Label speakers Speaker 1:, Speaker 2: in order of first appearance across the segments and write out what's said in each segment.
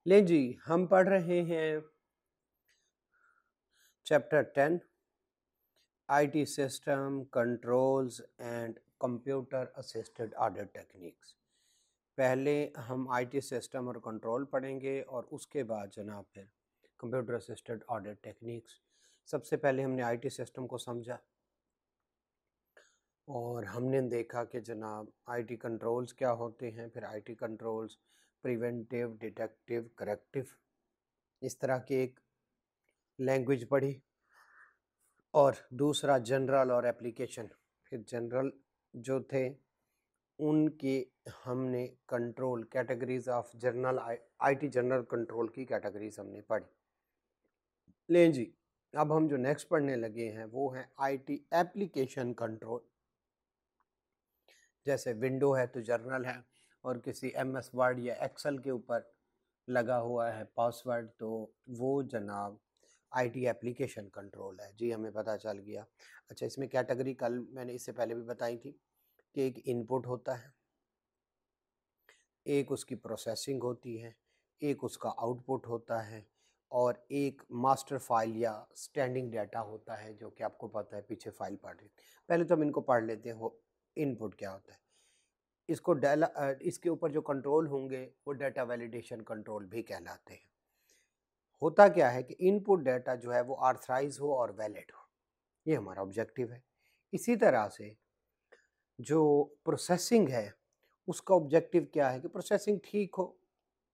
Speaker 1: ले जी, हम पढ़ रहे हैं chapter 10 IT system controls and computer assisted audit techniques. पहले हम आईटी सिस्टम और कंट्रोल पढ़ेंगे और उसके बाद जनाब फिर कंप्यूटर असिस्टेड ऑडिट टेक्निक्स। सबसे पहले हमने आईटी सिस्टम को समझा और हमने देखा कि जनाब आईटी कंट्रोल्स क्या होते हैं, फिर IT controls preventive, detective, corrective, इस तरह की एक लैंग्वेज पढ़ी। और दूसरा जनरल और एप्लीकेशन। फिर जनरल जो थे उनके हमने control categories of general IT general control की कैटेगरीज हमने पढ़ी। लें जी, अब हम जो नेक्स्ट पढ़ने लगे हैं वो है आईटी एप्लीकेशन कंट्रोल। जैसे विंडो है तो जनरल है, और किसी एमएस वर्ड या एक्सेल के ऊपर लगा हुआ है पासवर्ड तो वो जनाब आईटी एप्लीकेशन कंट्रोल है। जी, हमें पता चल गया। अच्छा, इसमें कैटेगरी कल मैंने इससे पहले भी बताई थी कि एक इनपुट होता है, एक उसकी प्रोसेसिंग होती है, एक उसका आउटपुट होता है, और एक मास्टर फाइल या स्टैंडिंग डाटा होता है जो कि आपको पता है, पीछे फाइल पढ़ रही। पहले तो हम इनको पढ़ लेते हैं। वो इनपुट क्या होता है, इसको इसके ऊपर जो कंट्रोल होंगे वो डाटा वैलिडेशन कंट्रोल भी कहलाते हैं। होता क्या है कि इनपुट डाटा जो है वो ऑथराइज हो और वैलिड हो, ये हमारा ऑब्जेक्टिव है। इसी तरह से जो प्रोसेसिंग है उसका ऑब्जेक्टिव क्या है कि प्रोसेसिंग ठीक हो।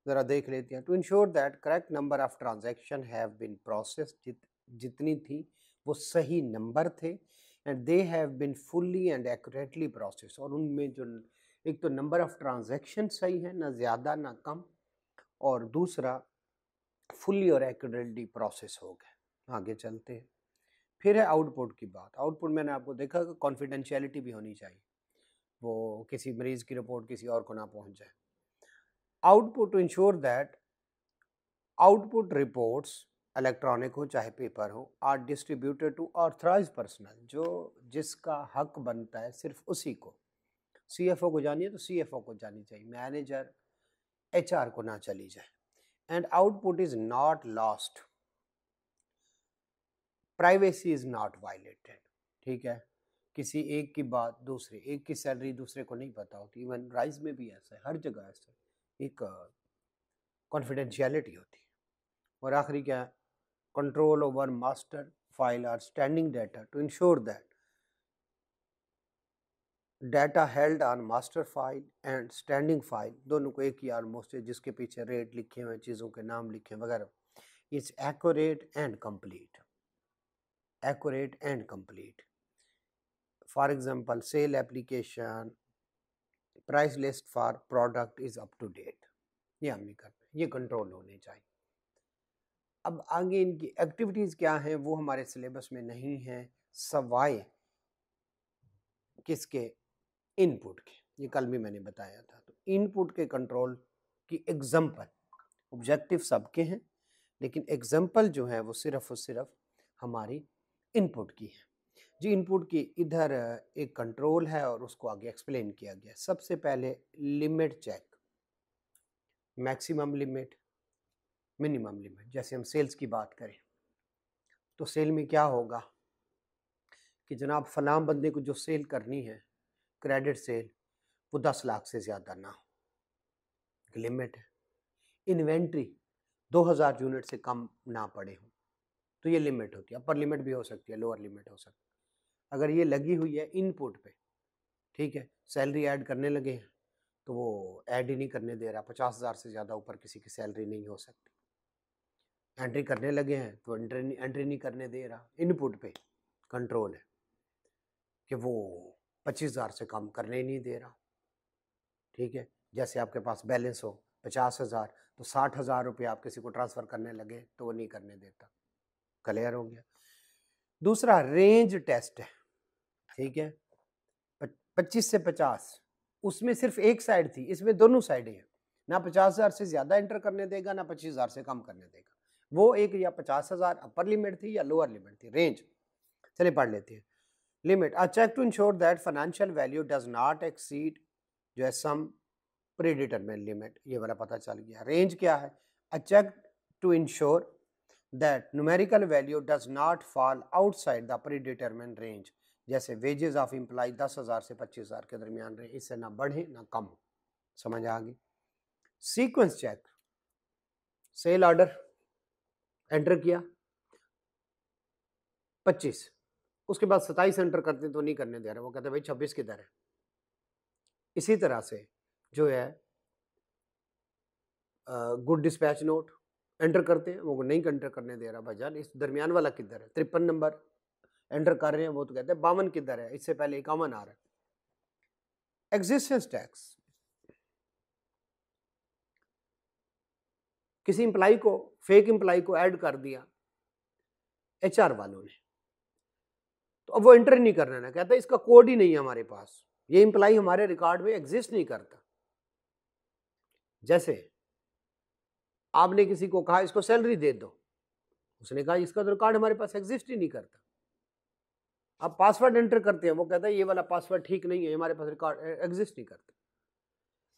Speaker 1: ज़रा देख लेते हैं। To ensure that correct number of transaction have been processed, जितनी थी वो सही नंबर थे, and they have been fully and accurately process, और उनमें जो एक तो नंबर ऑफ ट्रांजैक्शन सही है, ना ज़्यादा ना कम, और दूसरा फुल्ली और एक्यूरेटली प्रोसेस हो गए। आगे चलते हैं। फिर है आउटपुट की बात। आउटपुट मैंने आपको देखा कि कॉन्फिडेंशियलिटी भी होनी चाहिए, वो किसी मरीज की रिपोर्ट किसी और को ना पहुंच जाए। Output to ensure that output reports electronic हो चाहे पेपर हो are distributed to authorise personal, जो जिसका हक बनता है सिर्फ उसी को। सीएफओ को जानी है तो सीएफओ को जानी चाहिए, मैनेजर एचआर को ना चली जाए। And output is not lost, privacy is not violated. ठीक है, किसी एक की बात दूसरे, एक की सैलरी दूसरे को नहीं पता होती। इवन राइज में भी ऐसा है, हर जगह ऐसा है, एक कॉन्फिडेंशियलिटी होती है। और आखिरी क्या है, कंट्रोल ओवर मास्टर फाइल और standing data to ensure that data held on master file and standing file, दोनों को एक ही ऑलमोस्ट है, जिसके पीछे रेट लिखे हुए, चीज़ों के नाम लिखे वगैरह, it's accurate and complete. Accurate and complete. For example sale application, price list for product is up to date, ये हमने करना है, ये कंट्रोल होने चाहिए। अब आगे इनकी एक्टिविटीज़ क्या हैं वो हमारे सिलेबस में नहीं है, सवाए किसके, इनपुट के। ये कल भी मैंने बताया था। तो इनपुट के कंट्रोल की एग्जाम्पल, ऑब्जेक्टिव सबके हैं लेकिन एग्जाम्पल जो है वो सिर्फ और सिर्फ हमारी इनपुट की है। जी, इनपुट की इधर एक कंट्रोल है और उसको आगे एक्सप्लेन किया गया। सबसे पहले limit check, maximum limit, minimum limit. जैसे हम सेल्स की बात करें तो सेल में क्या होगा कि जनाब फलां बंदे को जो सेल करनी है, क्रेडिट सेल, वो 10 लाख से ज़्यादा ना हो, एक लिमिट है। इन्वेंट्री 2000 यूनिट से कम ना पड़े हो, तो ये लिमिट होती है। अपर लिमिट भी हो सकती है, लोअर लिमिट हो सकती है। अगर ये लगी हुई है इनपुट पे, ठीक है, सैलरी ऐड करने लगे हैं तो वो ऐड ही नहीं करने दे रहा, 50,000 से ज़्यादा ऊपर किसी की सैलरी नहीं हो सकती। एंट्री करने लगे हैं तो एंट्री नहीं करने दे रहा, इनपुट पे कंट्रोल है कि वो 25,000 से कम करने ही नहीं दे रहा। ठीक है, जैसे आपके पास बैलेंस हो 50,000 तो 60,000 रुपये आप किसी को ट्रांसफ़र करने लगे तो वो नहीं करने देता। क्लियर हो गया। दूसरा रेंज टेस्ट है, ठीक है, 25 से 50, उसमें सिर्फ एक साइड थी, इसमें दोनों साइडें हैं। ना 50,000 से ज़्यादा एंटर करने देगा, ना 25,000 से कम करने देगा। वो एक या 50,000 अपर लिमिट थी या लोअर लिमिट थी, रेंज। चलिए पढ़ लेते हैं। Limit, a check to ensure that financial value does not exceed जो है सम प्री डिटरमिन लिमिट, ये वाला पता चल गया। रेंज क्या है, A check to ensure that numerical value does not fall outside the predetermined range. जैसे wages of employee 10,000 से 25,000 के दरमियान रहे, इससे ना बढ़े ना कम हो। समझ आ गई। Sequence check, sale order enter किया 25, उसके बाद 27 एंटर करते तो नहीं करने दे रहे, वो कहते भाई 26 किधर है। इसी तरह से जो है गुड डिस्पैच नोट एंटर करते हैं, वो नहीं एंटर करने दे रहा, भाईजान इस दरमियान वाला किधर है, 53 नंबर एंटर कर रहे हैं, वो तो कहते हैं 52 किधर है, इससे पहले 51 आ रहा है। एग्जिस्टेंस टैक्स, किसी इंप्लाई को, फेक इंप्लाई को ऐड कर दिया एचआर वालों ने, तो अब वो एंटर नहीं करना ना, कहता है इसका कोड ही नहीं है हमारे पास, ये इंप्लाई हमारे रिकॉर्ड में एग्जिस्ट नहीं करता। जैसे आपने किसी को कहा इसको सैलरी दे दो, उसने कहा इसका तो रिकॉर्ड हमारे पास एग्जिस्ट ही नहीं करता। आप पासवर्ड एंटर करते हैं, वो कहता है ये वाला पासवर्ड ठीक नहीं है, हमारे पास रिकॉर्ड एग्जिस्ट नहीं करता।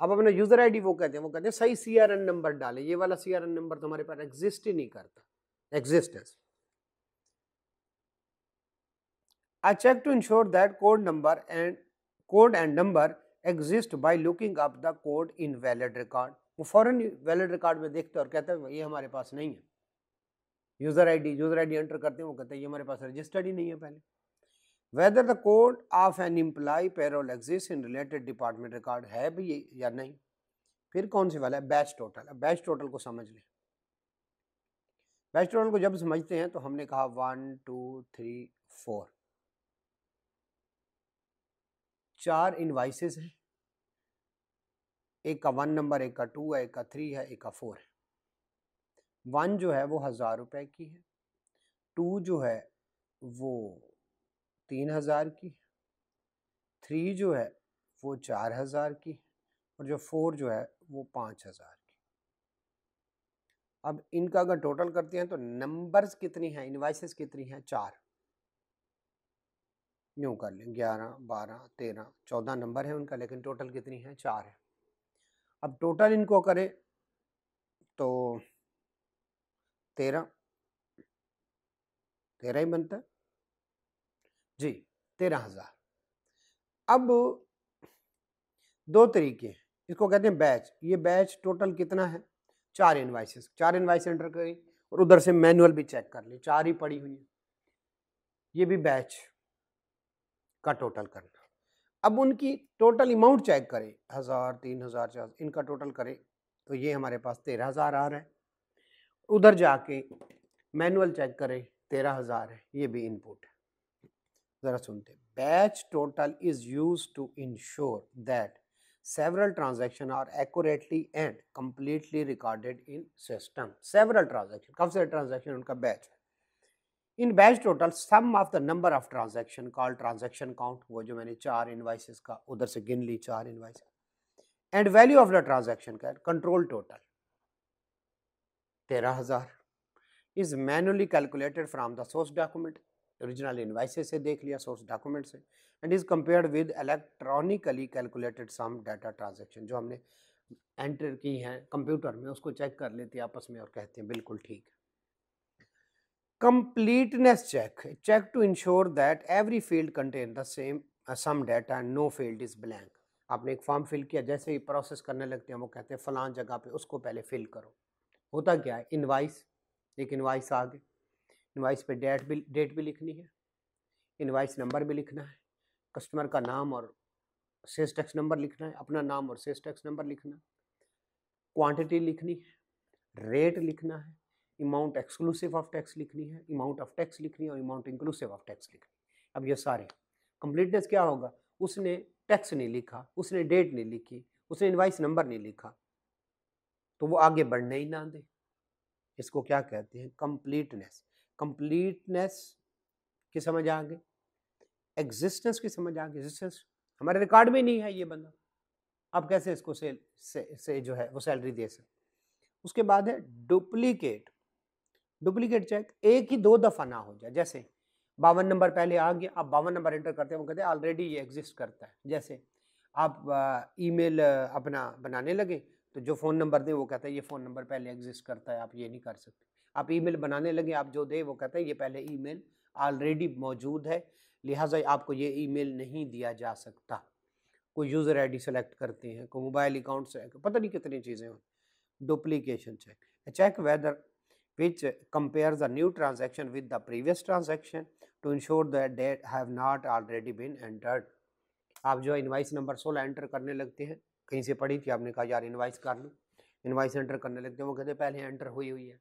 Speaker 1: अब अपना यूजर आईडी वो कहते हैं सही सीआरएन नंबर डालें, ये वाला सीआरएन नंबर तो हमारे पास एग्जिस्ट ही नहीं करता। Existence, I check to ensure that code and number exist by looking up the code in valid record. वो फौरन वैलिड रिकॉर्ड में देखते हैं और कहते हैं ये हमारे पास नहीं है। यूजर आईडी एंटर करते हैं, वो कहते हैं ये हमारे पास रजिस्टर्ड ही नहीं है पहले। Whether the code of an employee payroll exists in related department record, है भी ये या नहीं। फिर कौन सी वाला है, बैच टोटल। अब बैच टोटल को समझ लें। बैच टोटल को जब समझते हैं तो हमने कहा 1 2 3 4 4 इनवाइसेस हैं, एक का 1 नंबर, एक का 2 है, एक का 3 है, एक का 4 है। 1 जो है वो 1000 रुपए की है, 2 जो है वो 3000 की, 3 जो है वो 4000 की, और जो 4 जो है वो 5000 की। अब इनका अगर टोटल करते हैं तो नंबर्स कितनी हैं, इनवाइसेस कितनी हैं, 4। यूँ कर लें 11 12 13 14 नंबर है उनका, लेकिन टोटल कितनी है, 4 है। अब टोटल इनको करें तो 13 ही बनता है जी, 13,000। अब दो तरीके हैं, इसको कहते हैं बैच। ये बैच टोटल कितना है, 4 इनवाइसेस। 4 इनवाइस एंटर करें और उधर से मैनुअल भी चेक कर लें, 4 ही पड़ी हुई है। ये भी बैच का टोटल करना। अब उनकी टोटल अमाउंट चेक करें, 1000 3000 4, इनका टोटल करें तो ये हमारे पास 13,000 आ रहा है। उधर जाके मैनुअल चेक करें 13,000 है, ये भी इनपुट है। जरा सुनते हैं। Batch total is used to ensure that several transactions are accurately and completely recorded in system. Several transactions, कब से ट्रांजैक्शन उनका बैच है। In batch total sum of the number of transaction called transaction count, वो जो मैंने 4 invoices का उधर से गिन ली 4 invoice, and value of the transaction का control total 13,000 is manually calculated from the source document. Original invoices से देख लिया, सोर्स डॉक्यूमेंट से, and is compared with electronically calculated sum data transaction, जो हमने एंटर की हैं कंप्यूटर में उसको चेक कर लेते हैं आपस में और कहते हैं बिल्कुल ठीक है। Completeness check, check to ensure that every field contain the same some data and no field is blank. आपने एक फॉर्म फिल किया, जैसे ही प्रोसेस करने लगते हैं वो कहते हैं फलां जगह पे उसको पहले फिल करो। होता क्या है, इनवाइस, एक इनवाइस आ गई, इनवाइस पे डेट भी लिखनी है, इनवाइस नंबर भी लिखना है, कस्टमर का नाम और सेल्स टैक्स नंबर लिखना है, अपना नाम और सेल्स टैक्स नंबर लिखना है, क्वांटिटी लिखनी है, रेट लिखना है, अमाउंट एक्सक्लूसिव ऑफ टैक्स लिखनी है, अमाउंट ऑफ टैक्स लिखनी है और अमाउंट इंक्लूसिव ऑफ टैक्स लिखनी है। अब ये सारे कंप्लीटनेस क्या होगा, उसने टैक्स नहीं लिखा, उसने डेट नहीं लिखी, उसने इनवाइस नंबर नहीं लिखा, तो वो आगे बढ़ने ही ना दे। इसको क्या कहते हैं, कंप्लीटनेस। कंप्लीटनेस की समझ आ गई, एग्जिस्टेंस की समझ आ गई। एग्जिस्टेंस हमारे रिकॉर्ड में नहीं है ये बंदा, आप कैसे इसको से जो है वो सैलरी दे सकते। उसके बाद है डुप्लीकेट। डुप्लीकेट चेक एक ही 2 दफा ना हो जाए, जैसे 52 नंबर पहले आ गया, आप 52 नंबर एंटर करते हैं, वो कहते हैं ऑलरेडी ये एग्जिस्ट करता है। जैसे आप ईमेल अपना बनाने लगे तो जो फ़ोन नंबर दें वो कहता है ये फ़ोन नंबर पहले एग्जिस्ट करता है, आप ये नहीं कर सकते। आप ईमेल बनाने लगे, आप जो दे वो कहता है ये पहले ईमेल ऑलरेडी मौजूद है, लिहाजा आपको ये ईमेल नहीं दिया जा सकता। कोई यूज़र आईडी सेलेक्ट करते हैं, कोई मोबाइल अकाउंट से, पता नहीं कितनी चीज़ें हैं। Duplication check, check whether which compares the new transaction with the previous transaction to ensure that they have not already been entered। आप जो इनवाइस नंबर 16 एंटर करने लगते हैं, कहीं से पढ़ी थी आपने, कहा यार इनवाइस कर लो, इनवाइस एंटर करने लगते हैं, वो कहते हैं पहले एंटर हुई है,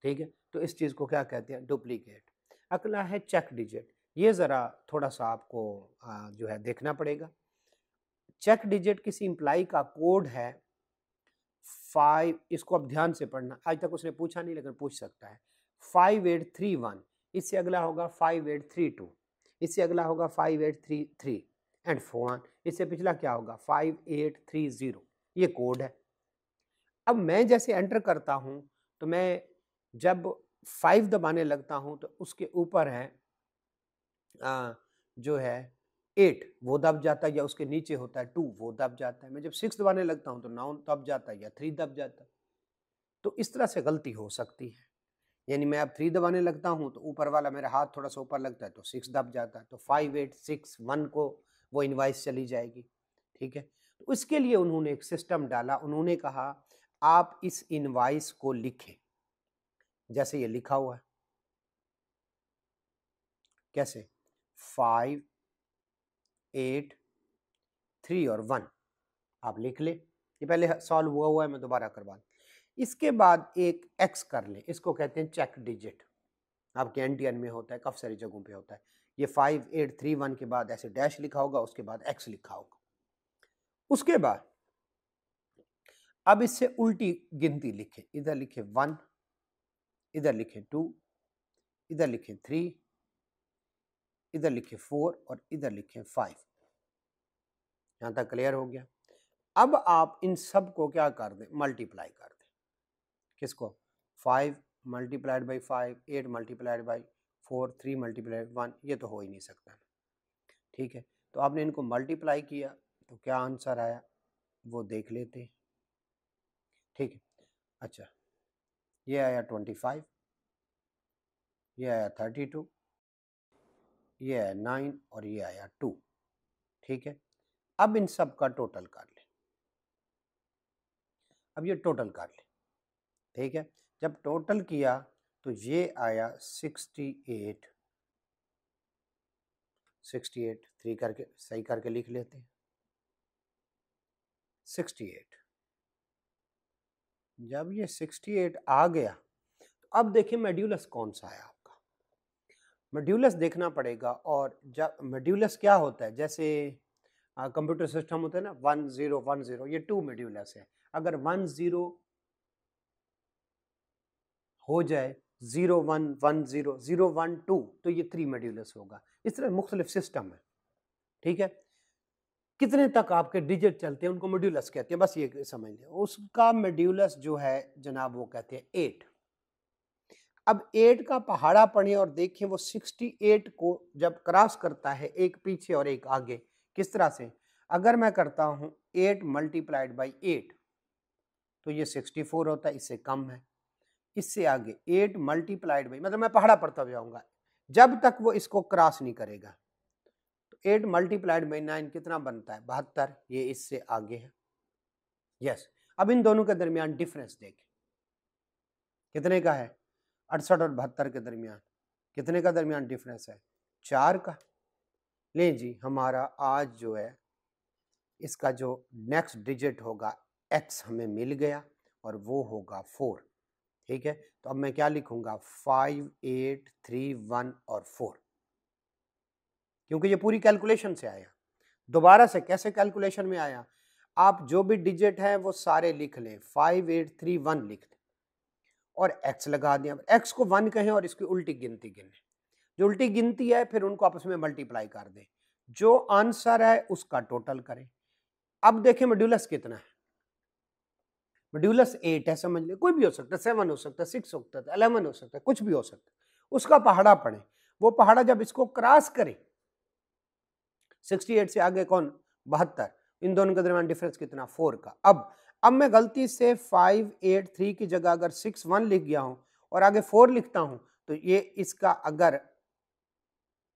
Speaker 1: ठीक है। तो इस चीज़ को क्या कहते हैं, डुप्लीकेट। अगला है चेक डिजिट, ये ज़रा थोड़ा सा आपको जो है देखना पड़ेगा। चेक डिजिट किसी इम्प्लाई का कोड है 5, इसको अब ध्यान से पढ़ना, आज तक उसने पूछा नहीं लेकिन पूछ सकता है। 5831, इससे अगला होगा 5832, इससे अगला होगा 5833 एंड फोन, इससे पिछला क्या होगा 5830, ये कोड है। अब मैं जैसे एंटर करता हूं तो मैं जब 5 दबाने लगता हूं तो उसके ऊपर है जो है 8 वो दब जाता है, या उसके नीचे होता है 2 वो दब जाता है। मैं जब 6 दबाने लगता हूं तो 9 दब जाता है या 3 दब जाता है। तो इस तरह से गलती हो सकती है, यानी मैं अब 3 दबाने लगता हूं तो ऊपर वाला मेरा हाथ थोड़ा सा ऊपर लगता है तो 6 दब जाता है, तो 5861 को वो इनवाइस चली जाएगी, ठीक है। तो इसके लिए उन्होंने एक सिस्टम डाला, उन्होंने कहा आप इस इनवाइस को लिखें, जैसे ये लिखा हुआ है, कैसे 5 8 3 और 1 आप लिख ले, ये पहले सॉल्व हुआ है, मैं दोबारा करवा दूं। इसके बाद एक एक्स कर ले, इसको कहते हैं चेक डिजिट, आपके एनटीएन में होता है, काफी सारी जगहों पे होता है। ये 5831 के बाद ऐसे डैश लिखा होगा, उसके बाद एक्स लिखा होगा। उसके बाद अब इससे उल्टी गिनती लिखे, इधर लिखे 1, इधर लिखे 2, इधर लिखे 3, इधर लिखे 4 और इधर लिखे 5। यहां तक क्लियर हो गया। अब आप इन सब को क्या कर दें, मल्टीप्लाई कर दें, किसको 5 multiplied by 5, 8 multiplied by 4, 3 multiplied 1, ये तो हो ही नहीं सकता, ठीक है। तो आपने इनको मल्टीप्लाई किया तो क्या आंसर आया वो देख लेते हैं, ठीक है। अच्छा, ये आया 25, ये आया 32, ये आया 9 और ये आया 2, ठीक है। अब इन सब का टोटल कर ले, अब ये टोटल कर ले, ठीक है। जब टोटल किया तो ये आया 68, 3 करके सही करके लिख लेते हैं 68। जब ये 68 आ गया तो अब देखिए मॉड्यूलस कौन सा है आपका, मॉड्यूलस देखना पड़ेगा। और जब मॉड्यूलस क्या होता है, जैसे कंप्यूटर सिस्टम होता है ना 1010, ये 2 मॉड्यूलस है। अगर 10 हो जाए 0110 012 तो ये 3 मॉड्यूलस होगा। इस तरह मुख्तलिफ सिस्टम है, ठीक है। कितने तक आपके डिजिट चलते हैं उनको मॉड्यूलस कहते हैं, बस ये समझ लें। उसका मॉड्यूलस जो है जनाब वो कहते हैं 8। अब 8 का पहाड़ा पढ़ें और देखें वो 68 को जब क्रॉस करता है, एक पीछे और एक आगे, किस तरह से, अगर मैं करता हूं 8 मल्टीप्लाइड बाई 8 तो ये 64 होता है, इससे कम है। इससे आगे 8 मल्टीप्लाइड बाई, मतलब मैं पहाड़ा पढ़ता जाऊंगा जब तक वो इसको क्रॉस नहीं करेगा। तो 8 मल्टीप्लाइड बाई 9 कितना बनता है 72, ये इससे आगे है, यस। अब इन दोनों के दरमियान डिफरेंस देखें कितने का है, 68 और 72 के दरमियान कितने का दरमियान डिफरेंस है, 4 का। ले जी, हमारा आज जो है इसका जो नेक्स्ट डिजिट होगा x हमें मिल गया और वो होगा 4, ठीक है। तो अब मैं क्या लिखूंगा 5 8 3 1 और 4, क्योंकि ये पूरी कैलकुलेशन से आया। दोबारा से कैसे कैलकुलेशन में आया, आप जो भी डिजिट है वो सारे लिख लें, 5 8 3 1 लिख लें और x लगा दें। अब x को 1 कहें और इसकी उल्टी गिनती गिनें, जो उल्टी गिनती है फिर उनको आपस में मल्टीप्लाई कर दें, जो आंसर है उसका टोटल करें। अब देखें मॉड्यूलस कितना है, मॉड्यूलस 8 है, समझ ले, कोई भी हो सकता है, 7 हो सकता है, 6 हो सकता है, 11 हो सकता है, कुछ भी हो सकता है। उसका पहाड़ा पढ़े, वो पहाड़ा जब इसको क्रॉस करे 68 से आगे कौन 72, इन दोनों के दरमियान डिफरेंस कितना 4 का। अब अब मैं गलती से 583 की जगह अगर 61 लिख गया हूं और आगे 4 लिखता हूं तो ये इसका अगर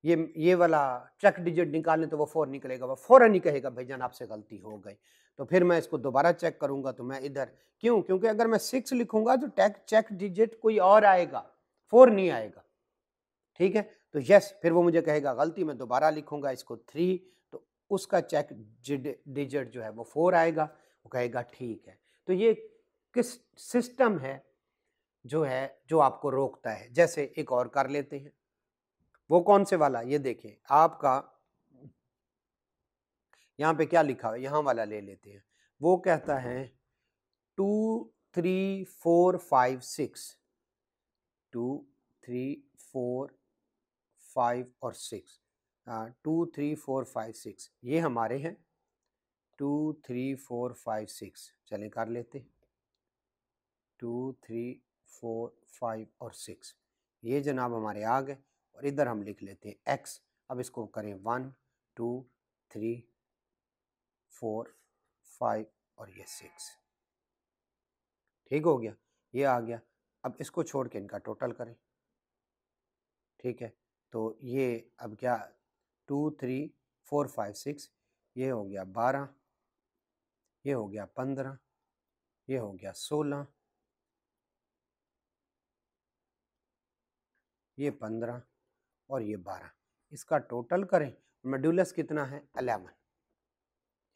Speaker 1: ये वाला चेक डिजिट निकालें तो वो 4 निकलेगा, वो फौरन ही कहेगा भाईजान आपसे गलती हो गई। तो फिर मैं इसको दोबारा चेक करूंगा तो मैं इधर क्योंकि अगर मैं 6 लिखूंगा तो चेक डिजिट कोई और आएगा, 4 नहीं आएगा। ठीक है, तो यस, फिर वो मुझे कहेगा गलती, मैं दोबारा लिखूंगा इसको 3 तो उसका चेक डिजिट जो है वो 4 आएगा, वो कहेगा ठीक है। तो ये किस सिस्टम है जो आपको रोकता है। जैसे एक और कर लेते हैं, वो कौन से वाला, ये देखिए आपका यहाँ पे क्या लिखा है, यहाँ वाला ले लेते हैं। वो कहता है 2 3 4 5 6, 2 3 4 5 और 6, 2 3 4 5 6 ये हमारे हैं 2 3 4 5 6। चलें कर लेते हैं 2 3 4 5 और 6, ये जनाब हमारे आ गए। और इधर हम लिख लेते हैं x। अब इसको करें 1 2 3 4 5 और ये 6, ठीक हो गया, ये आ गया। अब इसको छोड़ के इनका टोटल करें, ठीक है। तो ये अब क्या 2 3 4 5 6, ये हो गया 12, ये हो गया 15, ये हो गया 16, ये 15 और ये 12, इसका टोटल करें। मॉड्यूलस कितना है 11,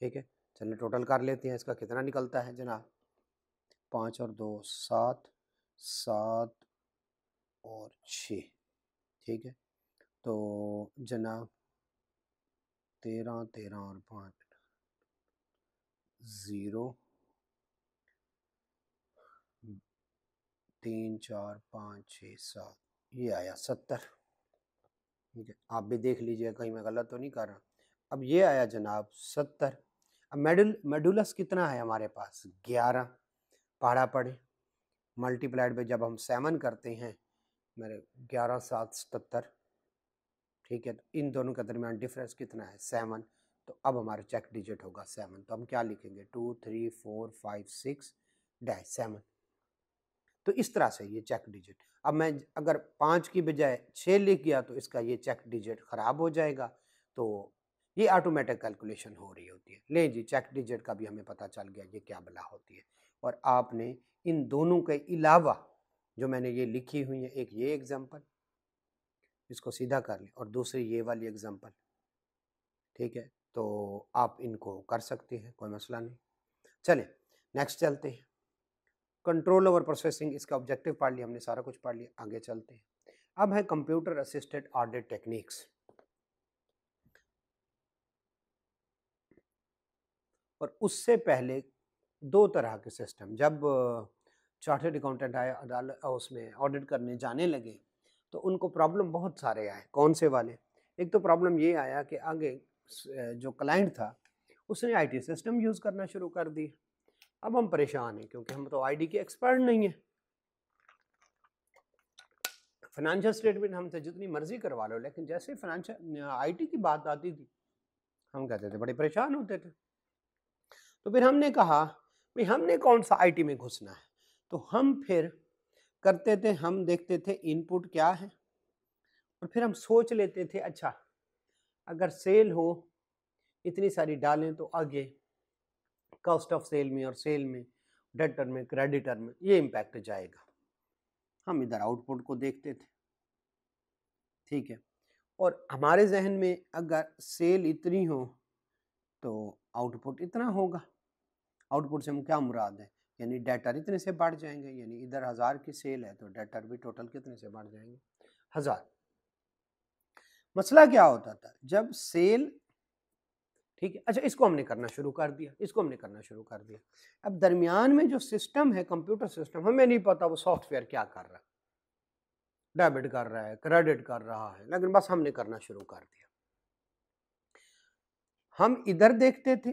Speaker 1: ठीक है। चलिए टोटल कर लेते हैं, इसका कितना निकलता है जनाब 5 और 2 7, 7 और 6, ठीक है। तो जनाब 13 13 और 5 0 3 4 5 6 7, ये आया 70, ठीक है। आप भी देख लीजिए कहीं मैं गलत तो नहीं कर रहा। अब ये आया जनाब 70। अब मेडुलस कितना है हमारे पास 11, पढ़ा पढ़े मल्टीप्लाइड पे जब हम 7 करते हैं मेरे 11 7 77, ठीक है। तो इन दोनों के दरमियान डिफरेंस कितना है 7, तो अब हमारा चेक डिजिट होगा 7। तो हम क्या लिखेंगे 2 3 4 5 6 डैश 7। तो इस तरह से ये चेक डिजिट, अब मैं अगर 5 की बजाय 6 लिख गया तो इसका ये चेक डिजिट ख़राब हो जाएगा। तो ये ऑटोमेटिक कैलकुलेशन हो रही होती है। ले जी, चेक डिजिट का भी हमें पता चल गया ये क्या बला होती है। और आपने इन दोनों के अलावा जो मैंने ये लिखी हुई है, एक ये एग्जाम्पल, इसको सीधा कर लें, और दूसरी ये वाली एग्जाम्पल, ठीक है। तो आप इनको कर सकते हैं, कोई मसला नहीं। चलें नेक्स्ट चलते हैं। कंट्रोल ओवर प्रोसेसिंग, इसका ऑब्जेक्टिव पढ़ लिया हमने, सारा कुछ पढ़ लिया, आगे चलते हैं। अब है कंप्यूटर असिस्टेड ऑडिट टेक्निक्स। और उससे पहले दो तरह के सिस्टम, जब चार्टर्ड अकाउंटेंट आए अदालत उसमें ऑडिट करने जाने लगे तो उनको प्रॉब्लम बहुत सारे आए। कौन से वाले? एक तो प्रॉब्लम ये आया कि आगे जो क्लाइंट था उसने आईटी सिस्टम यूज़ करना शुरू कर दिए। अब हम परेशान हैं क्योंकि हम तो आईटी के एक्सपर्ट नहीं है। फाइनेंशियल स्टेटमेंट हमसे जितनी मर्जी करवा लो, लेकिन जैसे फाइनेंशियल आईटी की बात आती थी हम कहते थे, बड़े परेशान होते थे। तो फिर हमने कहा भाई हमने कौन सा आईटी में घुसना है। तो हम फिर करते थे, हम देखते थे इनपुट क्या है, और फिर हम सोच लेते थे अच्छा अगर सेल हो इतनी सारी डालें तो आगे कॉस्ट ऑफ सेल में और सेल में, डेटर में, क्रेडिटर में ये इम्पैक्ट जाएगा। हम इधर आउटपुट को देखते थे, ठीक है। और हमारे जहन में अगर सेल इतनी हो तो आउटपुट इतना होगा। आउटपुट से हम क्या मुराद है, यानी डेटर इतने से बढ़ जाएंगे, यानी इधर 1000 की सेल है तो डेटर भी टोटल कितने से बढ़ जाएंगे 1000। मसला क्या होता था जब सेल, ठीक है, अच्छा इसको हमने करना शुरू कर दिया, इसको हमने करना शुरू कर दिया। अब दरमियान में जो सिस्टम है कंप्यूटर सिस्टम, हमें नहीं पता वो सॉफ्टवेयर क्या कर रहा है, डेबिट कर रहा है, क्रेडिट कर रहा है, लेकिन बस हमने करना शुरू कर दिया। हम इधर देखते थे,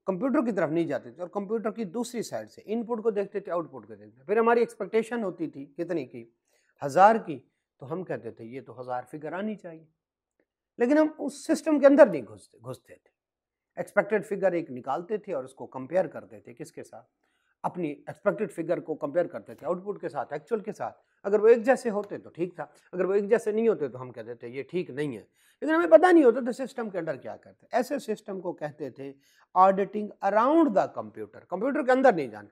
Speaker 1: कंप्यूटर की तरफ नहीं जाते थे, और कंप्यूटर की दूसरी साइड से इनपुट को देखते थे, आउटपुट को देखते थे। फिर हमारी एक्सपेक्टेशन होती थी कितनी की 1000 की, तो हम कहते थे ये तो 1000 फिगर आनी चाहिए, लेकिन हम उस सिस्टम के अंदर नहीं घुसते थे। एक्सपेक्टेड फिगर एक निकालते थे और उसको कंपेयर करते थे किसके साथ, अपनी एक्सपेक्टेड फिगर को कंपेयर करते थे आउटपुट के साथ, एक्चुअल के साथ। अगर वो एक जैसे होते तो ठीक था, अगर वो एक जैसे नहीं होते तो हम कहते थे ये ठीक नहीं है, लेकिन हमें पता नहीं होता था सिस्टम के अंदर क्या करते। ऐसे सिस्टम को कहते थे auditing around the computer, computer के अंदर नहीं जाना।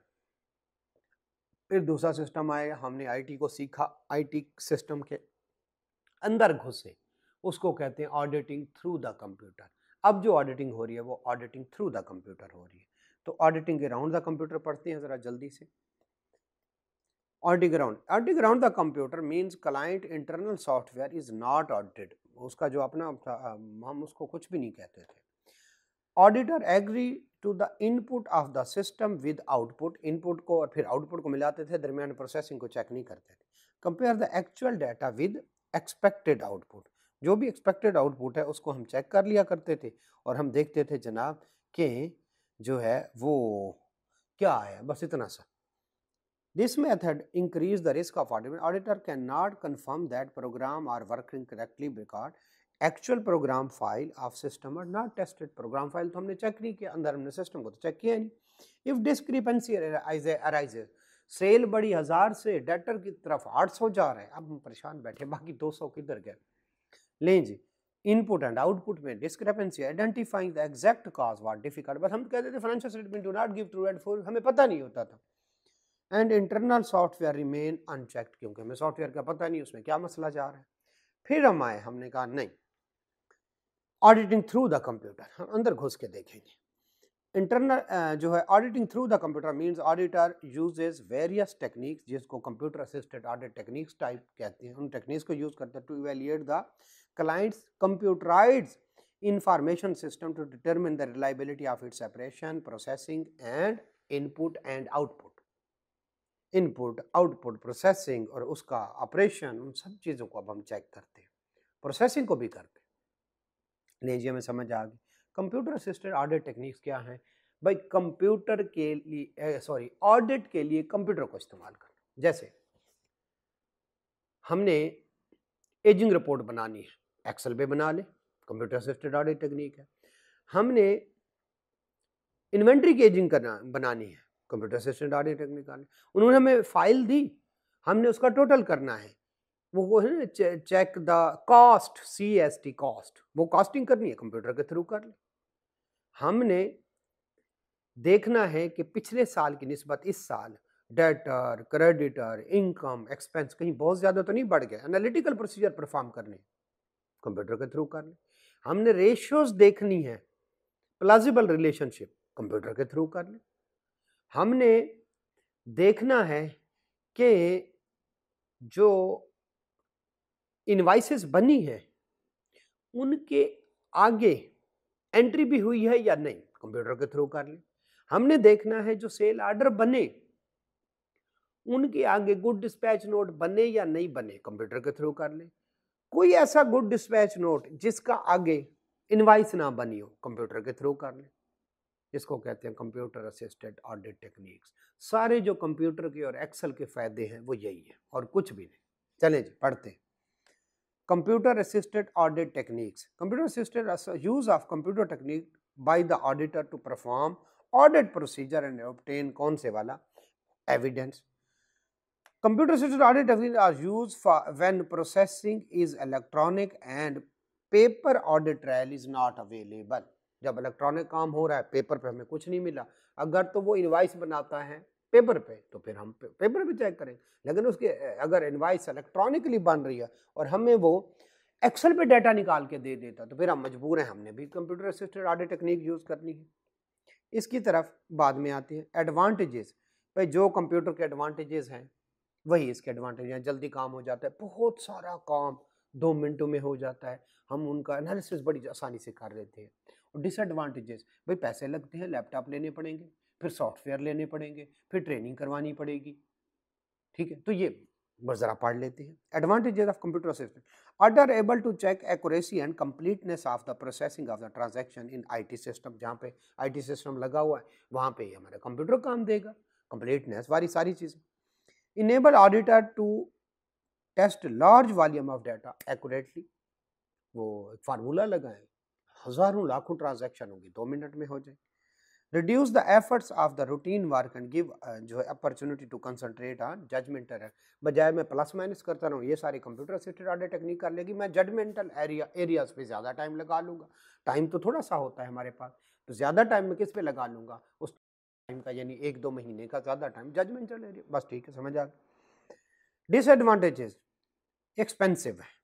Speaker 1: फिर दूसरा सिस्टम आया, हमने आईटी को सीखा, आईटी सिस्टम के अंदर घुसे, उसको कहते हैं ऑडिटिंग थ्रू द कंप्यूटर। अब जो ऑडिटिंग हो रही है वो ऑडिटिंग थ्रू द कंप्यूटर हो रही है। तो ऑडिटिंग अराउंड द कंप्यूटर पढ़ते हैं जरा जल्दी से। Auditing around the computer means client internal software is not audited, उसका जो अपना था, हम उसको कुछ भी नहीं कहते थे। Auditor agree to the input of the system with output, input को और फिर आउटपुट को मिलाते थे, दरमियान प्रोसेसिंग को चेक नहीं करते थे। Compare the actual data with expected output, जो भी एक्सपेक्टेड आउटपुट है उसको हम चेक कर लिया करते थे और हम देखते थे जनाब कि जो है वो क्या है, बस इतना सा। This method increase the risk of audit. Auditor cannot confirm that program are working correctly because actual program file of system are not tested. program file तो हमने चेक नहीं किया, अंदर हमने सिस्टम को तो चेक किया नहीं। If discrepancy arises, सेल बड़ी 1000 से डेटर की तरफ 800 जा रहा है, अब हम परेशान बैठे, बाकी 200 किधर गए। लें जी, इनपुट एंड आउटपुट में discrepancy, identifying the exact cause was difficult. बस हम कहते थे financial statement do not give true and full, हमें पता नहीं होता था। And internal software remain unchecked, क्योंकि हमें सॉफ्टवेयर का पता नहीं उसमें क्या मसला जा रहा है। फिर हम आए, हमने कहा नहीं, ऑडिटिंग थ्रू द कंप्यूटर, हम अंदर घुस के देखेंगे। इंटरनल जो है auditing through the computer means auditor uses various techniques, जिसको computer assisted audit techniques type कहते हैं, उन टेक्निक्स को यूज करते हैं to evaluate the clients computerised information system to determine the reliability of its operation, processing and input and output. Input, output, processing और उसका operation, उन सब चीज़ों को अब हम चेक करते हैं, प्रोसेसिंग को भी करते हैं। नहीं जी, हमें समझ आ गई। कंप्यूटर असिस्टेड ऑडिट टेक्निक्स क्या हैं भाई? कंप्यूटर के लिए ऑडिट के लिए कंप्यूटर को इस्तेमाल करना। जैसे हमने एजिंग रिपोर्ट बनानी है, एक्सेल पे बना ले, कंप्यूटर असिस्टेड ऑडिट टेक्निक है। हमने इन्वेंट्री की एजिंग बनानी है, कंप्यूटर असिस्टेड ऑडिट टेक्निक। उन्होंने हमें फाइल दी, हमने उसका टोटल करना है, वो है check the cost, CST cost, वो कॉस्टिंग करनी है, कंप्यूटर के थ्रू कर ले। हमने देखना है कि पिछले साल की निस्बत इस साल डेटर, क्रेडिटर, इनकम, एक्सपेंस कहीं बहुत ज़्यादा तो नहीं बढ़ गया, एनालिटिकल प्रोसीजर परफॉर्म करने, कंप्यूटर के थ्रू कर ले। हमने रेशियोज देखनी है, प्लाजिबल रिलेशनशिप, कंप्यूटर के थ्रू कर ले। हमने देखना है कि जो इनवाइसेस बनी है उनके आगे एंट्री भी हुई है या नहीं, कंप्यूटर के थ्रू कर ले। हमने देखना है जो सेल ऑर्डर बने उनके आगे गुड डिस्पैच नोट बने या नहीं बने, कंप्यूटर के थ्रू कर ले। कोई ऐसा गुड डिस्पैच नोट जिसका आगे इनवाइस ना बनी हो, कंप्यूटर के थ्रू कर ले। इसको कहते हैं कंप्यूटर असिस्टेड ऑडिट टेक्निक्स। सारे जो कंप्यूटर के और एक्सेल के फायदे हैं वो यही है और कुछ भी नहीं। चलें जी, पढ़ते हैं। Computer assisted audit techniques, computer assisted use of computer technique by the auditor to perform audit procedure and obtain कौन से वाला evidence. Computer assisted audit technique are used for when processing is electronic and paper audit trial is not available. जब electronic काम हो रहा है, paper पे हमें कुछ नहीं मिला, अगर तो वो इनवाइस बनाता है पेपर पे तो फिर हम पेपर पे चेक करेंगे, लेकिन उसके अगर इनवाइस इलेक्ट्रॉनिकली बन रही है और हमें वो एक्सेल पे डाटा निकाल के दे देता तो फिर हम मजबूर हैं, हमने भी computer assisted audit technique use करनी है। इसकी तरफ बाद में आते हैं एडवांटेजेस। भाई जो कंप्यूटर के एडवांटेजेस हैं वही इसके एडवांटेज हैं। जल्दी काम हो जाता है, बहुत सारा काम 2 मिनटों में हो जाता है, हम उनका एनालिसिस बड़ी आसानी से कर लेते हैं। और डिसएडवांटेजेस, भाई पैसे लगते हैं, लैपटॉप लेने पड़ेंगे, फिर सॉफ्टवेयर लेने पड़ेंगे, फिर ट्रेनिंग करवानी पड़ेगी, ठीक है। तो ये ज़रा पढ़ लेते हैं। Advantages of computer assistant, auditor able to check accuracy and completeness of the processing of the transaction in IT system. जहाँ पे आईटी सिस्टम लगा हुआ है वहाँ पे हमारा कंप्यूटर काम देगा, कंप्लीटनेस वाली सारी चीज़ें। Enable auditor to test large volume of data accurately, वो एक फार्मूला लगाएं, हज़ारों लाखों ट्रांजैक्शन होगी 2 मिनट में हो जाए। Reduce the efforts of the routine work and give जो है opportunity to concentrate on judgmental error. बजाय मैं प्लस माइनस करता रहूँ, ये सारी कंप्यूटर असिस्टेड ऑडिट टेक्निक कर लेगी, मैं जजमेंटल एरियाज पे ज़्यादा टाइम लगा लूँगा। टाइम तो थोड़ा सा होता है हमारे पास, तो ज़्यादा टाइम मैं किस पे लगा लूँगा, उस टाइम का, यानी 1-2 महीने का ज़्यादा टाइम जजमेंटल एरिया। बस ठीक है, समझ आ गया। डिसएडवांटेजेस, एक्सपेंसिव है।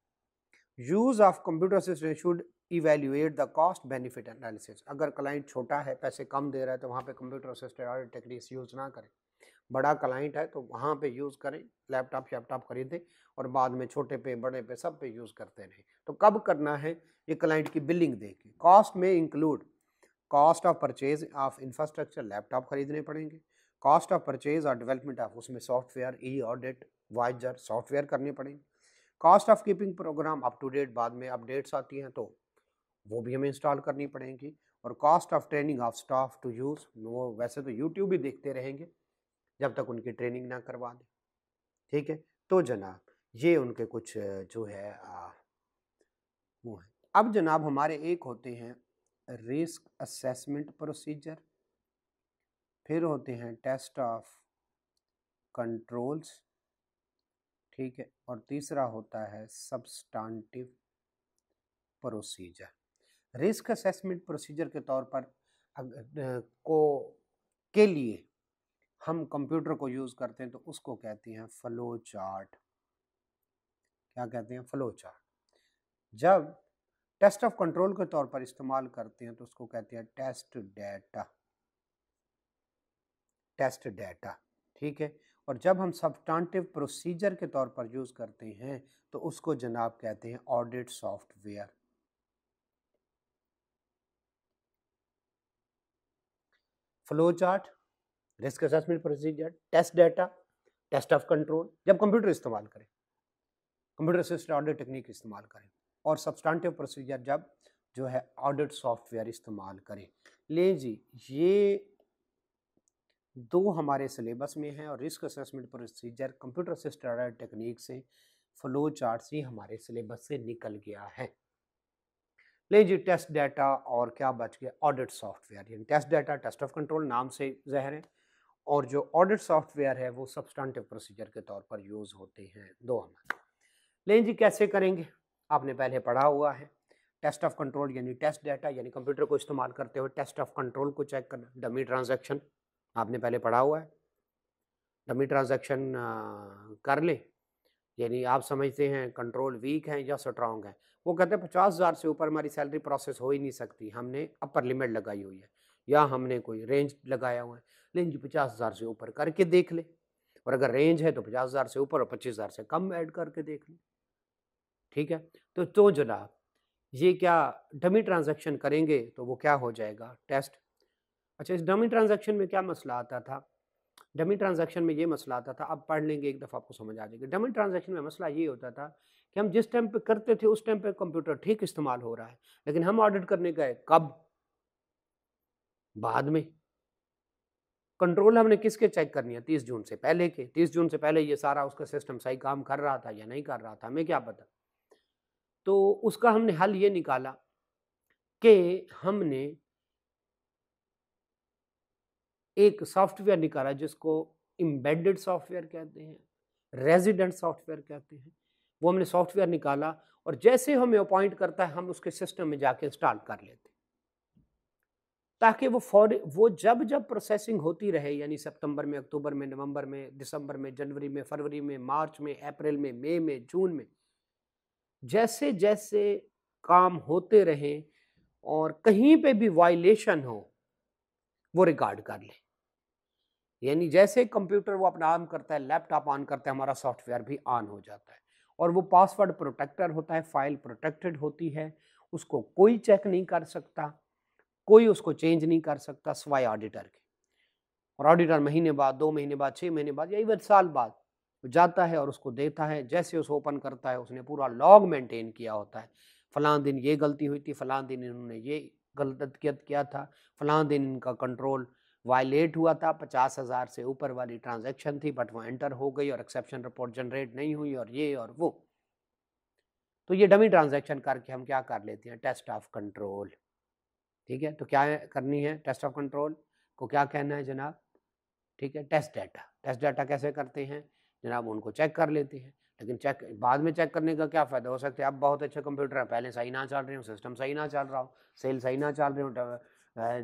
Speaker 1: Use of computer system should evaluate the cost benefit analysis. अगर क्लाइंट छोटा है, पैसे कम दे रहा है, तो वहाँ पे computer assisted audit techniques use ना करें। बड़ा क्लाइंट है तो वहाँ पे यूज करें, लैपटॉप खरीदें और बाद में छोटे पे बड़े पे सब पे यूज करते रहें। तो कब करना है, ये क्लाइंट की बिलिंग देके। कॉस्ट में include cost of purchase of infrastructure, laptop खरीदने पड़ेंगे। कॉस्ट ऑफ परचेज और डेवलपमेंट ऑफ, उसमें सॉफ्टवेयर, ई ऑडिट, वाइजर सॉफ्टवेयर करने पड़ेंगे। Cost of keeping program up to date, बाद में अपडेट्स आती हैं तो वो भी हमें इंस्टॉल करनी पड़ेंगी। और cost of training of staff to use, वो वैसे तो यूट्यूब ही देखते रहेंगे जब तक उनकी ट्रेनिंग ना करवा दें। ठीक है, तो जनाब ये उनके कुछ जो है वो है। अब जनाब हमारे एक होते हैं रिस्क असेसमेंट प्रोसीजर, फिर होते हैं टेस्ट ऑफ कंट्रोल्स, ठीक है, और तीसरा होता है substantive procedure. Risk assessment procedure के तौर पर को के लिए हम कंप्यूटर को यूज करते हैं तो उसको कहते हैं फ्लो चार्ट। क्या कहते हैं? Flow chart. जब टेस्ट ऑफ कंट्रोल के तौर पर इस्तेमाल करते हैं तो उसको कहते हैं टेस्ट डेटा। टेस्ट डेटा, ठीक है। और जब हम सब्सटेंटिव प्रोसीजर के तौर पर यूज करते हैं तो उसको जनाब कहते हैं audit software. Flow chart, risk assessment procedure, test data, test of control जब कंप्यूटर इस्तेमाल करें, कंप्यूटर असिस्टेड ऑडिट टेक्निक इस्तेमाल करें, और सब्सटेंटिव प्रोसीजर जब जो है ऑडिट सॉफ्टवेयर इस्तेमाल करें। ले जी, ये दो हमारे सिलेबस में है और risk assessment procedure computer assisted audit technique से, फ्लो चार्ट से हमारे सिलेबस से निकल गया है। ले जी, टेस्ट डाटा और क्या बच गया, ऑडिट सॉफ्टवेयर। यानी test data test of control नाम से ज़हर है, और जो ऑडिट सॉफ्टवेयर है वो सब्सटेंटिव प्रोसीजर के तौर पर यूज़ होते हैं दो हमारे। लेकिन जी कैसे करेंगे, आपने पहले पढ़ा हुआ है। टेस्ट ऑफ कंट्रोल यानी टेस्ट डाटा, यानी कंप्यूटर को इस्तेमाल करते हुए टेस्ट ऑफ कंट्रोल को चेक करना। डमी ट्रांजैक्शन आपने पहले पढ़ा हुआ है। डमी ट्रांजैक्शन कर ले, यानी आप समझते हैं कंट्रोल वीक है या स्ट्रांग है। वो कहते हैं 50,000 से ऊपर हमारी सैलरी प्रोसेस हो ही नहीं सकती, हमने अपर लिमिट लगाई हुई है या हमने कोई रेंज लगाया हुआ है। लेकिन जी 50,000 से ऊपर करके देख ले, और अगर रेंज है तो 50,000 से ऊपर और 25,000 से कम ऐड करके देख ले। ठीक है, तो जनाब ये क्या डमी ट्रांजैक्शन करेंगे तो वो क्या हो जाएगा, टेस्ट। अच्छा, इस डमी ट्रांजैक्शन में क्या मसला आता था, डमी ट्रांजैक्शन में ये मसला आता था, अब पढ़ लेंगे एक दफ़ा आपको समझ आ जाएगा। डमी ट्रांजैक्शन में मसला ये होता था कि हम जिस टाइम पे करते थे उस टाइम पे कंप्यूटर ठीक इस्तेमाल हो रहा है, लेकिन हम ऑडिट करने गए कब, बाद में। कंट्रोल हमने किसके चेक करनी है, 30 जून से पहले के। 30 जून से पहले ये सारा उसका सिस्टम सही काम कर रहा था या नहीं कर रहा था, हमें क्या पता। तो उसका हमने हल ये निकाला कि हमने एक सॉफ्टवेयर निकाला जिसको एम्बेडेड सॉफ्टवेयर कहते हैं, रेजिडेंट सॉफ्टवेयर कहते हैं। वो हमने सॉफ्टवेयर निकाला और जैसे हमें अपॉइंट करता है हम उसके सिस्टम में जाके इंस्टॉल कर लेते हैं, ताकि वो जब जब प्रोसेसिंग होती रहे, यानी सितंबर में, अक्टूबर में, नवंबर में, दिसंबर में, जनवरी में, फरवरी में, मार्च में, अप्रैल में, मई में, जून में, जैसे जैसे काम होते रहे और कहीं पे भी वायलेशन हो वो रिकॉर्ड कर ले। यानी जैसे कंप्यूटर वो अपना ऑन करता है, लैपटॉप ऑन करता है, हमारा सॉफ्टवेयर भी ऑन हो जाता है। और वो पासवर्ड प्रोटेक्टर होता है, फाइल प्रोटेक्टेड होती है, उसको कोई चेक नहीं कर सकता, कोई उसको चेंज नहीं कर सकता सिवाय ऑडिटर के। और ऑडिटर महीने बाद, 2 महीने बाद, 6 महीने बाद या इवन साल बाद जाता है और उसको देता है। जैसे उसे ओपन करता है उसने पूरा लॉग मेंटेन किया होता है, फलां दिन ये गलती हुई थी, फलां दिन इन्होंने ये गलत किया था, फलां दिन इनका कंट्रोल वायलेट हुआ था, 50,000 से ऊपर वाली ट्रांजैक्शन थी बट वो एंटर हो गई और एक्सेप्शन रिपोर्ट जनरेट नहीं हुई और ये और वो। तो ये डमी ट्रांजैक्शन करके हम क्या कर लेते हैं, टेस्ट ऑफ कंट्रोल। ठीक है, तो क्या करनी है टेस्ट ऑफ कंट्रोल, को क्या कहना है जनाब, ठीक है, टेस्ट डाटा। टेस्ट डाटा कैसे करते हैं जनाब, उनको चेक कर लेते हैं, लेकिन चेक बाद में चेक करने का क्या फ़ायदा, हो सकता है आप बहुत अच्छे कंप्यूटर हैं, पहले सही ना चल रहे हो, सिस्टम सही ना चल रहा हो, सेल सही ना चल रहे हो,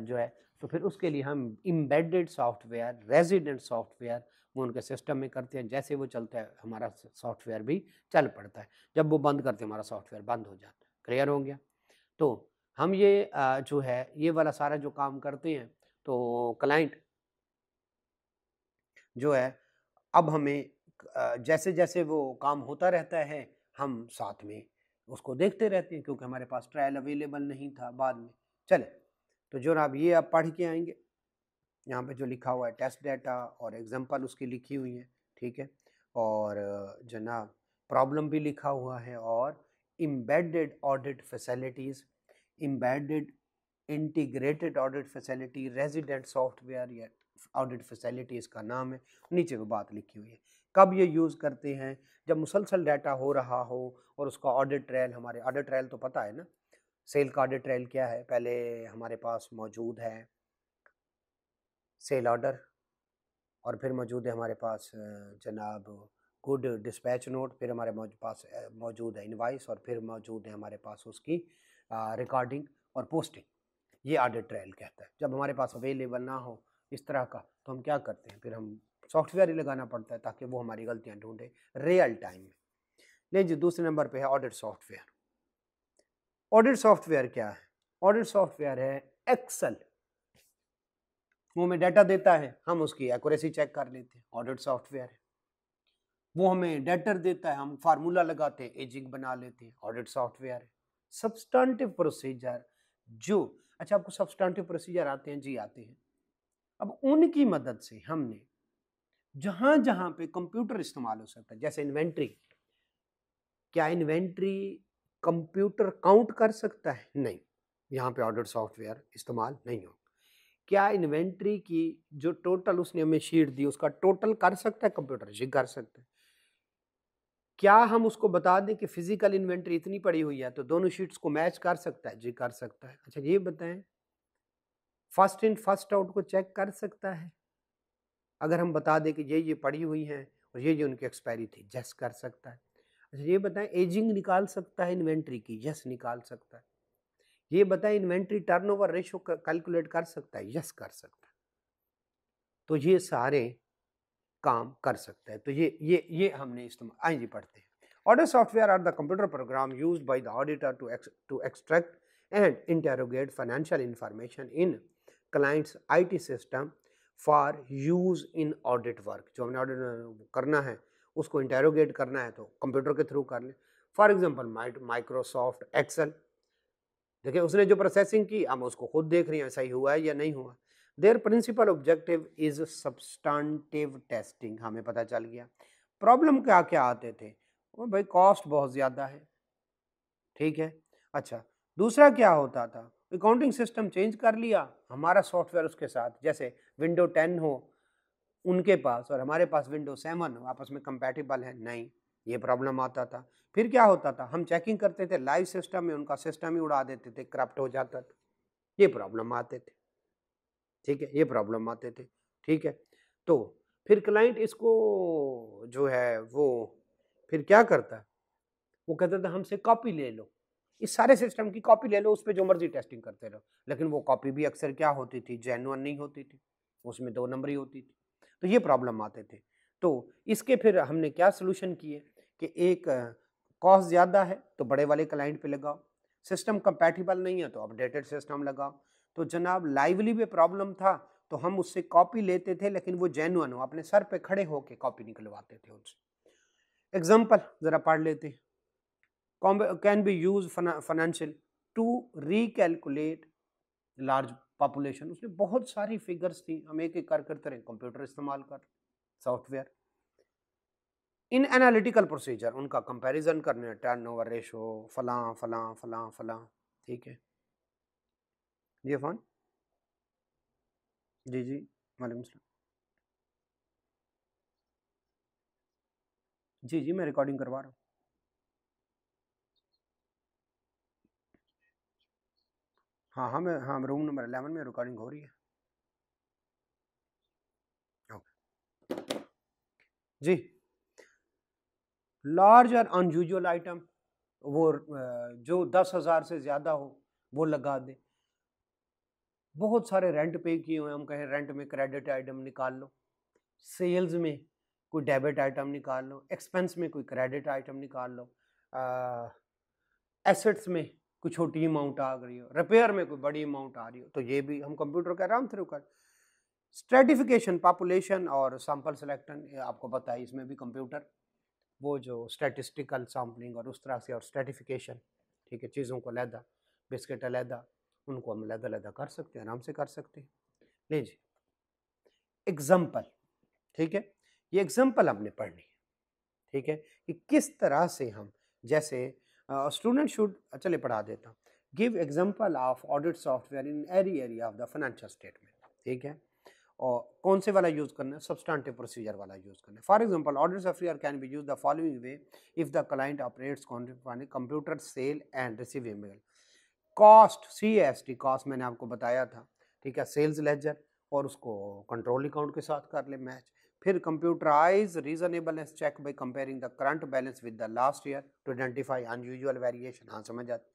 Speaker 1: जो है, तो फिर उसके लिए हम एम्बेडेड सॉफ्टवेयर, रेजिडेंट सॉफ्टवेयर वो उनके सिस्टम में करते हैं, जैसे वो चलता है हमारा सॉफ्टवेयर भी चल पड़ता है, जब वो बंद करते हैं हमारा सॉफ्टवेयर बंद हो जाता है। क्लियर हो गया? तो हम ये जो है ये वाला सारा जो काम करते हैं, तो क्लाइंट जो है अब हमें जैसे-जैसे वो काम होता रहता है, हम साथ में उसको देखते रहते हैं, क्योंकि हमारे पास ट्रायल अवेलेबल नहीं था बाद में। चलें, तो जनाब ये आप पढ़ के आएँगे, यहाँ पे जो लिखा हुआ है टेस्ट डाटा और एग्ज़ाम्पल उसकी लिखी हुई है, ठीक है? और जनाब प्रॉब्लम भी लिखा हुआ है और embedded audit facilities, embedded integrated audit facility, resident software या ऑडिट फैसिलिटी इसका नाम है, नीचे वो बात लिखी हुई है। कब ये यूज़ करते हैं? जब मुसलसल डाटा हो रहा हो और उसका ऑडिट ट्रायल, हमारे ऑडिट ट्रायल तो पता है ना, सेल का ऑडिट ट्रायल क्या है? पहले हमारे पास मौजूद है सेल ऑर्डर, और फिर मौजूद है हमारे पास जनाब गुड डिस्पैच नोट, फिर हमारे पास मौजूद है इनवाइस, और फिर मौजूद है हमारे पास उसकी रिकॉर्डिंग और पोस्टिंग। ये ऑडिट ट्रायल कहता है। जब हमारे पास अवेलेबल ना हो इस तरह का, तो हम क्या करते हैं, फिर हम सॉफ्टवेयर ही लगाना पड़ता है ताकि वो हमारी गलतियां ढूंढे रियल टाइम में। नहीं जी, दूसरे नंबर पे है ऑडिट सॉफ्टवेयर। ऑडिट सॉफ्टवेयर क्या है? ऑडिट सॉफ्टवेयर है एक्सेल। वो हमें डाटा देता है, हम उसकी एक्यूरेसी चेक कर लेते हैं, ऑडिट सॉफ्टवेयर है। वो हमें डेटर देता है, हम फार्मूला लगाते हैं, एजिंग बना लेते हैं, ऑडिट सॉफ्टवेयर है। सब्सटेंटिव प्रोसीजर जो, अच्छा आपको सब्सटेंटिव प्रोसीजर आते हैं जी? आते हैं। अब उनकी मदद से हमने जहां जहां पे कंप्यूटर इस्तेमाल हो सकता है, जैसे इन्वेंट्री, क्या इन्वेंट्री कंप्यूटर काउंट कर सकता है? नहीं, यहाँ पे ऑडिट सॉफ्टवेयर इस्तेमाल नहीं हो। क्या इन्वेंट्री की जो टोटल उसने हमें शीट दी उसका टोटल कर सकता है कंप्यूटर? जी कर सकता है। क्या हम उसको बता दें कि फिजिकल इन्वेंट्री इतनी पड़ी हुई है तो दोनों शीट्स को मैच कर सकता है? जी कर सकता है। अच्छा ये बताएं, फर्स्ट इन फर्स्ट आउट को चेक कर सकता है? अगर हम बता दें कि ये पड़ी हुई हैं और ये उनकी एक्सपायरी थी, यस कर सकता है। अच्छा ये बताएं, एजिंग निकाल सकता है इन्वेंट्री की? यस निकाल सकता है। ये बताएं, इन्वेंट्री टर्नओवर रेशियो कैलकुलेट कर सकता है? यस कर सकता है। तो ये सारे काम कर सकता है। तो ये हमने इस्तेमाल, आइए जी पढ़ते हैं। Audit software are the computer program used by the auditor to extract and interrogate financial information in clients IT system for use in audit work. जो हमने ऑडिट करना है उसको इंटरोगेट करना है तो कंप्यूटर के थ्रू कर लें। फॉर एग्जाम्पल माइक्रोसॉफ्ट एक्सेल, देखिए उसने जो प्रोसेसिंग की हम उसको खुद देख रहे हैं सही हुआ है या नहीं हुआ। Their principal objective is substantive testing, हमें पता चल गया। प्रॉब्लम क्या क्या आते थे? ओ भाई कॉस्ट बहुत ज़्यादा है, ठीक है। अच्छा दूसरा क्या होता था, अकाउंटिंग सिस्टम चेंज कर लिया हमारा सॉफ्टवेयर उसके साथ, जैसे विंडो 10 हो उनके पास और हमारे पास विंडो 7 हो, आपस में कंपैटिबल है नहीं, ये प्रॉब्लम आता था। फिर क्या होता था, हम चेकिंग करते थे लाइव सिस्टम में, उनका सिस्टम ही उड़ा देते थे, करप्ट हो जाता था, ये प्रॉब्लम आते थे, ठीक है, ये प्रॉब्लम आते थे, ठीक है। तो फिर क्लाइंट इसको जो है वो फिर क्या करता है, वो कहता था हमसे कॉपी ले लो, इस सारे सिस्टम की कॉपी ले लो, उस पे जो मर्जी टेस्टिंग करते रहो। लेकिन वो कॉपी भी अक्सर क्या होती थी, जेन्युइन नहीं होती थी, उसमें 2 नंबरी होती थी। तो ये प्रॉब्लम आते थे। तो इसके फिर हमने क्या सॉल्यूशन किए कि एक कॉस्ट ज़्यादा है तो बड़े वाले क्लाइंट पे लगाओ, सिस्टम कंपैटिबल नहीं है तो अपडेटेड सिस्टम लगाओ। तो जनाब लाइवली में प्रॉब्लम था तो हम उससे कॉपी लेते थे, लेकिन वो जेन्युइन हो, अपने सर पे खड़े होके कॉपी निकलवाते थे उनसे। एग्जाम्पल ज़रा पढ़ लेते हैं। can be used financial to recalculate large population। उसमें बहुत सारी फिगर्स थी, हम एक एक कर करते रहे, कंप्यूटर इस्तेमाल कर सॉफ्टवेयर। इन एनालिटिकल प्रोसीजर उनका कंपैरिजन करने, टर्नओवर रेशो फलां फलां फलां फलां, ठीक है। जी अफान, जी जी वालेकुम सलाम। जी जी मैं रिकॉर्डिंग करवा रहा हूँ। हाँ हाँ मैं, हाँ रूम नंबर 11 में रिकॉर्डिंग हो रही है। जी। लार्ज और अनयूजुअल आइटम, वो जो 10,000 से ज़्यादा हो वो लगा दें। बहुत सारे रेंट पे किए हुए, हम कहें रेंट में क्रेडिट आइटम निकाल लो, सेल्स में कोई डेबिट आइटम निकाल लो, एक्सपेंस में कोई क्रेडिट आइटम निकाल लो, एसेट्स में कोई छोटी अमाउंट आ रही हो, रिपेयर में कोई बड़ी अमाउंट आ रही हो, तो ये भी हम कंप्यूटर का आराम थ्रू कर। स्ट्रेटिफिकेशन, पॉपुलेशन और सैंपल सिलेक्शन, आपको पता है इसमें भी कंप्यूटर वो जो स्टैटिस्टिकल सैम्पलिंग और उस तरह से, और स्ट्रेटिफिकेशन, ठीक है, चीज़ों को अलहदा, बिस्किट अलहदा, उनको हम अलहदा कर सकते हैं, आराम से कर सकते हैं। लीजिए एग्जाम्पल, ठीक है, ये एग्जाम्पल हमने पढ़नी है, ठीक है, कि किस तरह से हम, जैसे स्टूडेंट शुड, चले पढ़ा देता हूँ, give example of audit software in any area of the financial statement, ठीक है, और कौन से वाला यूज करना है, सब्सटेंटिव प्रोसीजर वाला यूज करना है। For example audit software can be use the following way if the client operates computer sale and receivable cost, CAST cost मैंने आपको बताया था, ठीक है, सेल्स लेजर, और उसको कंट्रोल अकाउंट के साथ कर ले मैच। फिर computerise reasonableness check by comparing the current balance with the last year to identify unusual variation, हाँ समझ आती।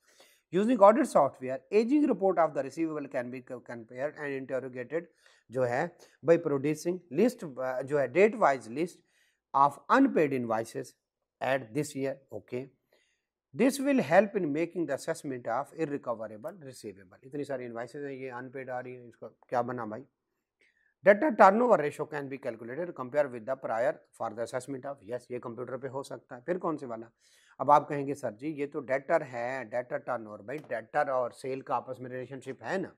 Speaker 1: Using audit software ageing report of the receivable can be compared and interrogated, जो है बाय प्रोड्यूसिंग लिस्ट, जो है date wise list of unpaid invoices at this year, okay. This will help in making the assessment of irrecoverable receivable. इतनी सारी invoices हैं, ये unpaid आ रही है, इसका क्या बना भाई। Data turnover ratio can be calculated compare with the prior for the assessment of, yes ये कंप्यूटर पे हो सकता है। फिर कौन से वाला, अब आप कहेंगे सर जी ये तो डेटर है, डेटर टर्नओवर, भाई डेटर और सेल का आपस में रिलेशनशिप है ना,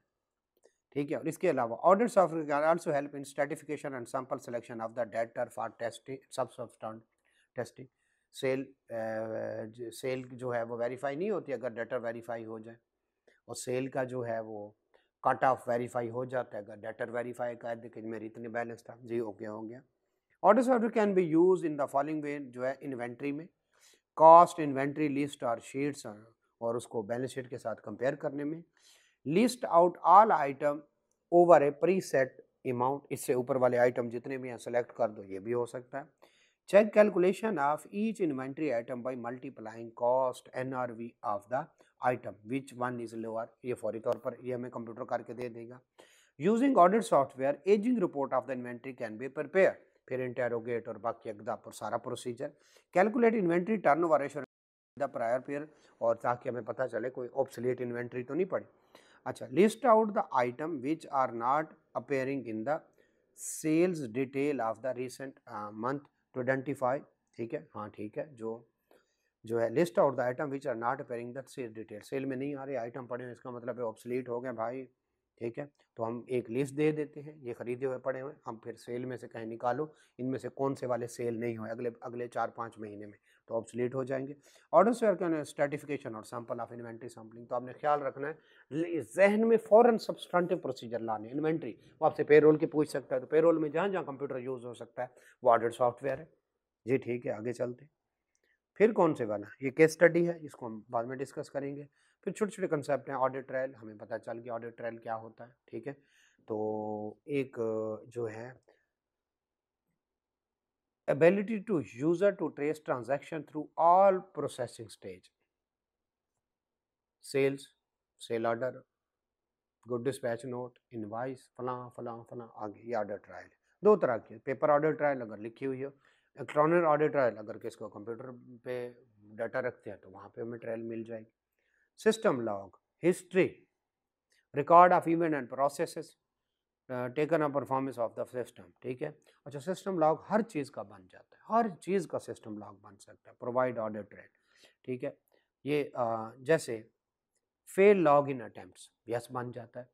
Speaker 1: ठीक है। और इसके अलावा audit software can also help in stratification and sample selection of the data for testing, substantive testing. सेल सेल जो है वो वेरीफाई नहीं होती अगर डेटर वेरीफाई हो जाए, और सेल का जो है वो कट ऑफ वेरीफाई हो जाता है अगर डेटर वेरीफाई कर दे कि मेरी इतनी बैलेंस था जी, ओके हो गया। Audit software can be use in the following way, जो है इन्वेंट्री में कॉस्ट, इन्वेंट्री लिस्ट और शीट्स, और उसको बैलेंस शीट के साथ कंपेयर करने में। List out all item over a preset amount, इससे ऊपर वाले आइटम जितने भी हैं सेलेक्ट कर दो, ये भी हो सकता है। Check calculation of each inventory item by multiplying cost NRV of the item which one is lower, ये फौरी तौर पर ये हमें कंप्यूटर करके दे देगा। Using audit software ageing report of the inventory can be prepare, फिर इंटेरोगेट और बाकी अगदा पर सारा procedure. Calculate inventory turnover ratio the prior period, और ताकि हमें पता चले कोई ऑब्सोलीट इन्वेंट्री तो नहीं पड़ी। अच्छा, list out the item which are not appearing in the sales detail of the recent month to identify, ठीक है, हाँ ठीक है, जो है list out the item which are not appearing the sale detail, sale में नहीं आ रहे आइटम पड़े हैं, इसका मतलब है ऑब्सोलीट हो गए भाई, ठीक है। तो हम एक लिस्ट दे देते हैं, ये खरीदे हुए पड़े हुए, हम फिर सेल में से कहीं निकालो इनमें से कौन से वाले सेल नहीं हुए अगले अगले 4-5 महीने में, तो ऑब्सोलीट हो जाएंगे। ऑर्डर शेयर का स्ट्रेटिफिकेशन और सैंपल ऑफ इन्वेंट्री सैम्पलिंग, तो आपने ख्याल रखना है जहन में फौरन सब्सटेंटिव प्रोसीजर लाने। इन्वेंट्री वो आपसे पेरोल की पूछ सकता है, तो पेरोल में जहाँ जहाँ कंप्यूटर यूज हो सकता है वो ऑडिट सॉफ्टवेयर है जी, ठीक है, आगे चलते। फिर कौन से वाला, ये केस स्टडी है, इसको हम बाद में डिस्कस करेंगे। फिर छोटे छोटे कंसेप्ट हैं, ऑडिट ट्रायल, हमें पता चल गया ऑडिट ट्रायल क्या होता है, ठीक है। तो एक जो है ability to user to trace transaction through all processing stage, sales, sale order, good dispatch note, invoice, फलां फलां फलां, आगे ये ऑडिट ट्रायल। दो तरह की, पेपर ऑडिट ट्रायल अगर लिखी हुई हो, इलेक्ट्रॉनिक ऑडिट ट्रायल अगर किसको कंप्यूटर पे डाटा रखते हैं तो वहाँ पे हमें ट्रायल मिल जाएगी। System log, history, record of event and processes taken a performance of the system, ठीक है। अच्छा, सिस्टम लॉग हर चीज़ का बन जाता है, हर चीज़ का सिस्टम लॉग बन सकता है, प्रोवाइड ऑडिट ट्रायल, ठीक है। ये जैसे fail log in attempts, yes बन जाता है,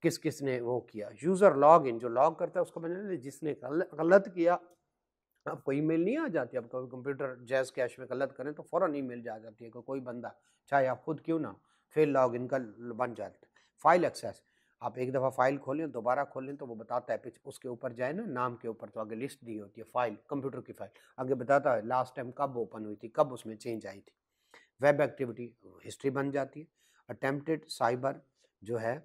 Speaker 1: किस किस ने वो किया। यूज़र लॉग इन, जो लॉग करता है उसको बना, जिसने गलत किया, आपको ईमेल नहीं आ जाती, आप कभी कंप्यूटर जैज़ कैश में गलत करें तो फ़ौरन ईमेल जा जाती है कि कोई बंदा, चाहे आप खुद क्यों ना, फेल लॉग इन का बन जाता है। फाइल एक्सेस, आप एक दफ़ा फाइल खोलें दोबारा खोलें तो वो बताता है, उसके ऊपर जाए ना नाम के ऊपर तो आगे लिस्ट दी होती है, फाइल कंप्यूटर की फाइल, आगे बताता है लास्ट टाइम कब ओपन हुई थी, कब उसमें चेंज आई थी। वेब एक्टिविटी हिस्ट्री बन जाती है। अटेम्प्टेड साइबर जो है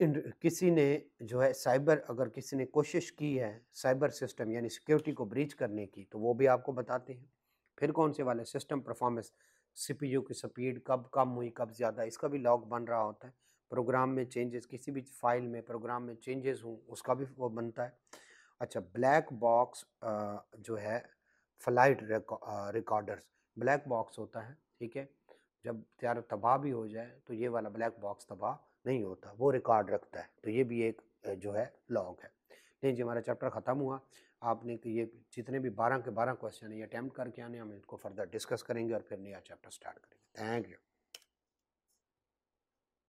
Speaker 1: किसी ने जो है साइबर, अगर किसी ने कोशिश की है साइबर सिस्टम यानी सिक्योरिटी को ब्रीच करने की, तो वो भी आपको बताते हैं। फिर कौन से वाले सिस्टम परफॉर्मेंस, सीपीयू की स्पीड कब कम हुई कब ज़्यादा, इसका भी लॉग बन रहा होता है। प्रोग्राम में चेंजेस, किसी भी फाइल में प्रोग्राम में चेंजेस हों उसका भी वो बनता है। अच्छा, ब्लैक बॉक्स जो है फ्लाइट रिकॉर्डर्स, ब्लैक बॉक्स होता है, ठीक है। जब तैयार तबाह भी हो जाए तो ये वाला ब्लैक बॉक्स तबाह नहीं होता, वो रिकॉर्ड रखता है। तो ये भी एक जो है लॉग है। नहीं जी, हमारा चैप्टर ख़त्म हुआ। आपने ये जितने भी 12 के 12 क्वेश्चन है ये अटैम्प्ट करके आने, हम इसको फर्दर डिस्कस करेंगे और फिर नया चैप्टर स्टार्ट करेंगे। Thank you.